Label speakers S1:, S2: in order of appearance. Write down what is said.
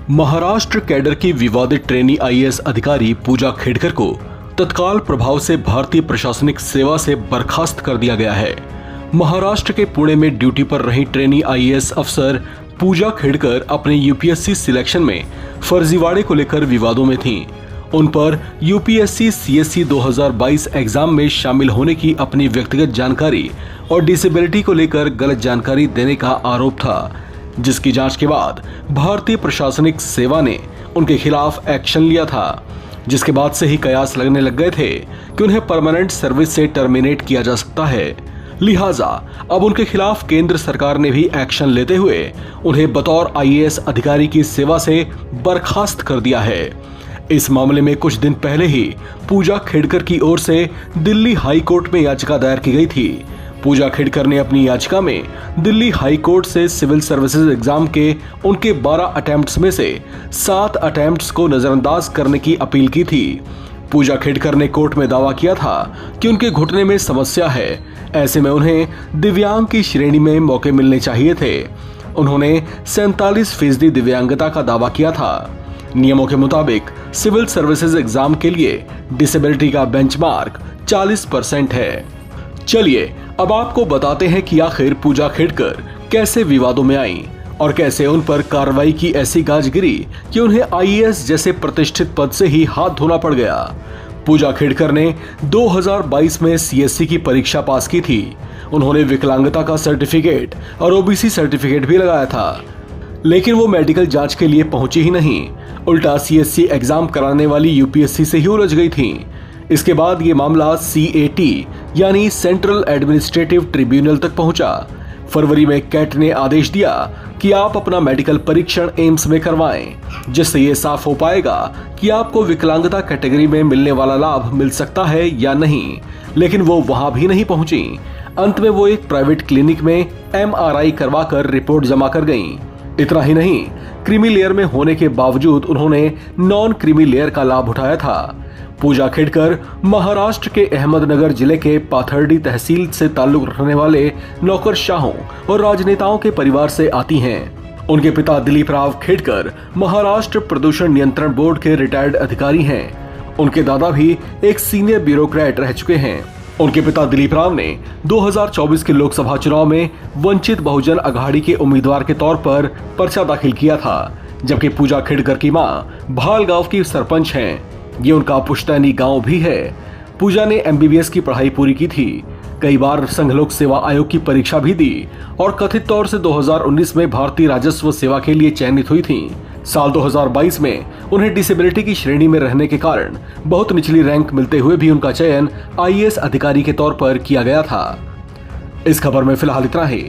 S1: Maharashtra cadre की विवादित trainee IAS अधिकारी पूजा खेडकर को तत्काल प्रभाव से भारतीय प्रशासनिक सेवा से बर्खास्त कर दिया गया है। महाराष्ट्र के पुणे में ड्यूटी पर रही ट्रेनी आईएएस अफसर पूजा खेडकर अपने यूपीएससी सिलेक्शन में फर्जीवाड़े को लेकर विवादों में थीं। उन पर यूपीएससी सीएससी 2022 एग्जाम में शामिल होने की अपनी व्यक्तिगत जानकारी और डिसेबिलिटी को लेकर गलत जानकारी देने का आरोप था, जिसकी जांच के बाद भारतीय प्रशासनिक सेवा ने उनके खिलाफ एक्शन लिया था, जिसके बाद से ही कयास लगने लग गए थे कि उन्हें परमानेंट सर्विस से टर्मिनेट किया जा सकता है। लिहाजा अब उनके खिलाफ केंद्र सरकार ने भी एक्शन लेते हुए उन्हें बतौर आईएएस अधिकारी की सेवा से बर्खास्त कर दिया है। इस मामले में कुछ दिन पहले ही पूजा खेडकर की ओर से दिल्ली हाई कोर्ट में याचिका दायर की गई थी। पूजा खेडकर ने अपनी याचिका में दिल्ली हाई कोर्ट से सिविल सर्विसेज एग्जाम के उनके 12 अटेम्प्ट्स में से 7 अटेम्प्ट्स को नजरअंदाज करने की अपील की थी। पूजा खेडकर ने कोर्ट में दावा किया था कि उनके घुटने में समस्या है, ऐसे में उन्हें दिव्यांग की श्रेणी में मौके मिलने चाहिए थे। उन्होंने 47% दिव्यांगता का दावा किया था। नियमों के मुताबिक सिविल सर्विसेज एग्जाम के लिए डिसेबिलिटी का बेंचमार्क 40% है। चलिए अब आपको बताते हैं कि आखिर पूजा खेडकर कैसे विवादों में आई और कैसे उन पर कार्रवाई की ऐसी गाज गिरी कि उन्हें आईएएस जैसे प्रतिष्ठित पद से ही हाथ धोना पड़ गया। पूजा खेडकर ने 2022 में सीएससी की परीक्षा पास की थी। उन्होंने विकलांगता का सर्टिफिकेट और ओबीसी सर्टिफिकेट भी लगाया था, लेकिन वो मेडिकल जांच के लिए पहुंची ही नहीं, उल्टा सीएससी एग्जाम कराने वाली यूपीएससी से ही उलझ गई थी। इसके बाद ये मामला सीएटी यानी सेंट्रल एडमिनिस्ट्रेटिव ट्रिब्यूनल तक पहुंचा। फरवरी में कैट ने आदेश दिया कि आप अपना मेडिकल परीक्षण एम्स में करवाएं, जिससे ये साफ हो पाएगा कि आपको विकलांगता कैटेगरी में मिलने वाला लाभ मिल सकता है या नहीं। लेकिन वो वहां भी नहीं पहुंची। अंत में वो एक प्राइवेट क्लिनिक में एमआरआई करवाकर रिपोर्ट जमा कर गईं। इतना ही नहीं, क्रीमी लेयर में होने के बावजूद उन्होंने नॉन क्रीमी लेयर का लाभ उठाया था। पूजा खेडकर महाराष्ट्र के अहमदनगर जिले के पाथर्डी तहसील से ताल्लुक रखने वाले नौकरशाहों और राजनेताओं के परिवार से आती हैं। उनके पिता दिलीप राव खेडकर महाराष्ट्र प्रदूषण नियंत्रण बोर्ड के रिटायर्ड अधिकारी हैं। उनके दादा भी एक सीनियर ब्यूरोक्रेट रह चुके हैं। उनके पिता दिलीप राव ने 2024 के लोकसभा चुनाव में वंचित बहुजन अघाड़ी के उम्मीदवार के तौर पर पर्चा दाखिल किया था, जबकि पूजा खेडकर की मां भाल गांव की सरपंच हैं। ये उनका पुश्तैनी गांव भी है। पूजा ने एमबीबीएस की पढ़ाई पूरी की थी, कई बार संघ लोक सेवा आयोग की परीक्षा भी दी और कथित तौर से 2019 में भारतीय राजस्व सेवा के लिए चयनित हुई थी। साल 2022 में उन्हें डिसेबिलिटी की श्रेणी में रहने के कारण बहुत निचली रैंक मिलते हुए भी उनका चयन आईएएस अधिकारी के तौर पर किया गया था। इस खबर में फिलहाल इतना ही।